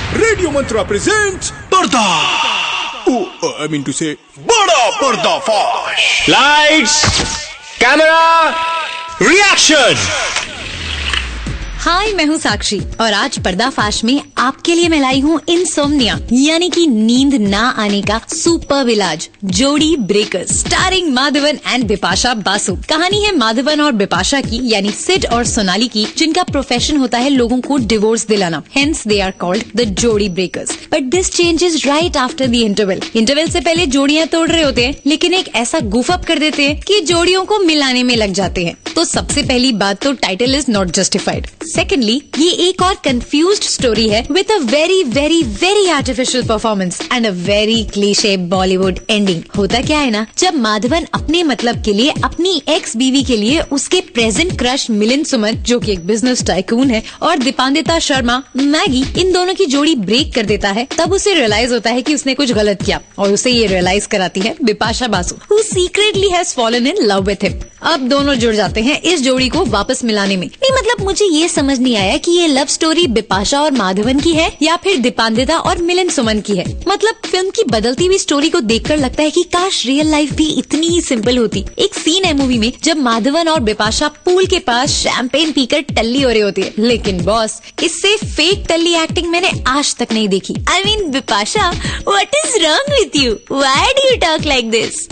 Radio मंत्रा presents पर्दा, I mean to से बड़ा पर्दाफाश। Lights, camera, reaction. हाय, मैं हूँ साक्षी और आज पर्दाफाश में आपके लिए मैं लाई हूँ इंसोम्निया यानी कि नींद ना आने का सुपर इलाज, जोड़ी breakers, starring Madhavan and Bipasha Basu. कहानी है माधवन और बिपाशा की, यानी सिड और सोनाली की, जिनका प्रोफेशन होता है लोगों को डिवोर्स दिलाना। Hence they are called the जोड़ी breakers. But this changes right after the interval. Interval से पहले जोड़ियां तोड़ रहे होते हैं, लेकिन एक ऐसा गुफ अप कर देते हैं कि जोड़ियों को मिलाने में लग जाते हैं। तो सबसे पहली बात तो title is not justified. Secondly, ये एक और कंफ्यूज्ड स्टोरी है with a very very very artificial performance and a very cliche Bollywood ending. होता क्या है ना, जब माधवन अपने मतलब के लिए अपनी एक्स बीवी के लिए उसके प्रेजेंट क्रश मिलिंद सुमन, जो कि एक बिजनेस टाइकून है, और दीपांदिता शर्मा मैगी, इन दोनों की जोड़ी ब्रेक कर देता है, तब उसे रियलाइज होता है कि उसने कुछ गलत किया, और उसे ये रियलाइज कराती है Bipasha Basu, who secretly has fallen in love with him. अब दोनों जुड़ जाते हैं इस जोड़ी को वापस मिलाने में। नहीं मतलब मुझे ये समझ नहीं आया कि ये लव स्टोरी बिपाशा और माधवन की है या फिर दीपांदिता और मिलिंद सुमन की है। मतलब फिल्म की बदलती हुई स्टोरी को देखकर लगता है कि काश रियल लाइफ भी इतनी ही सिंपल होती। एक सीन है मूवी में जब माधवन और बिपाशा पूल के पास शैंपेन पीकर टल्ली हो रही होती है, लेकिन बॉस, इससे फेक टल्ली एक्टिंग मैंने आज तक नहीं देखी। I mean Bipasha, what is wrong with you? Why do you talk like this?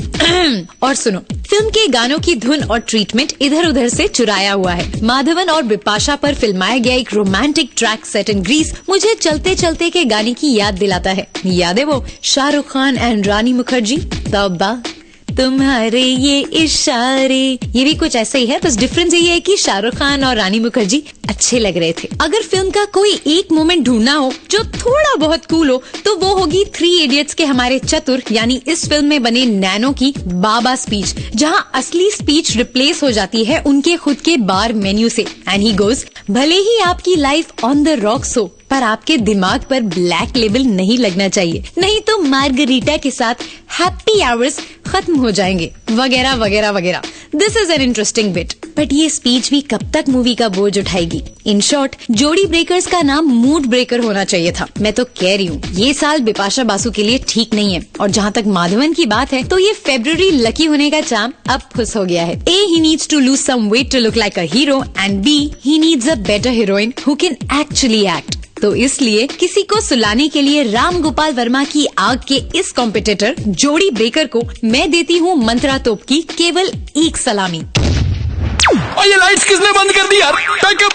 और सुनो, फिल्म के गानों की धुन और ट्रीटमेंट इधर उधर से चुराया हुआ है। माधवन और बिपाशा पर फिल्माया गया एक romantic track set in Greece मुझे चलते चलते के गाने की याद दिलाता है। याद है वो शाहरुख खान एंड रानी मुखर्जी, तौबा तुम्हारे ये इशारे। ये भी कुछ ऐसा ही है, बस डिफरेंस ये है कि शाहरुख खान और रानी मुखर्जी अच्छे लग रहे थे। अगर फिल्म का कोई एक मोमेंट ढूंढना हो जो थोड़ा बहुत कूल हो, तो वो होगी 3 इडियट्स के हमारे चतुर, यानी इस फिल्म में बने नैनो की बाबा स्पीच, जहां असली स्पीच रिप्लेस हो जाती है उनके खुद के बार मेन्यू से। एंड ही गोज, भले ही आपकी लाइफ ऑन द रॉक्स हो, पर आपके दिमाग पर ब्लैक लेबल नहीं लगना चाहिए, नहीं तो मार्गरीटा के साथ हैप्पी आवर्स खत्म हो जाएंगे, वगैरह वगैरह वगैरह। This is an interesting bit, but ये स्पीच भी कब तक मूवी का बोझ उठाएगी? इन शॉर्ट, जोड़ी ब्रेकर्स का नाम मूड ब्रेकर होना चाहिए था। मैं तो कह रही हूँ, ये साल बिपाशा बासु के लिए ठीक नहीं है। और जहाँ तक माधवन की बात है, तो ये February लकी होने का चाम अब खुश हो गया है। A, he needs to lose some weight to look like a hero, and B, he needs a better heroine who can actually act. तो इसलिए किसी को सुलाने के लिए राम गोपाल वर्मा की आग के इस कॉम्पिटिटर जोड़ी ब्रेकर को मैं देती हूँ मंत्रा तोप की केवल एक सलामी। और ये लाइट्स किसने बंद कर दी यार? Backup.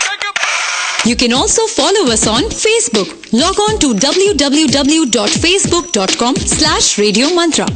You can also follow us on Facebook. Log on to www.facebook.com/radiomantra.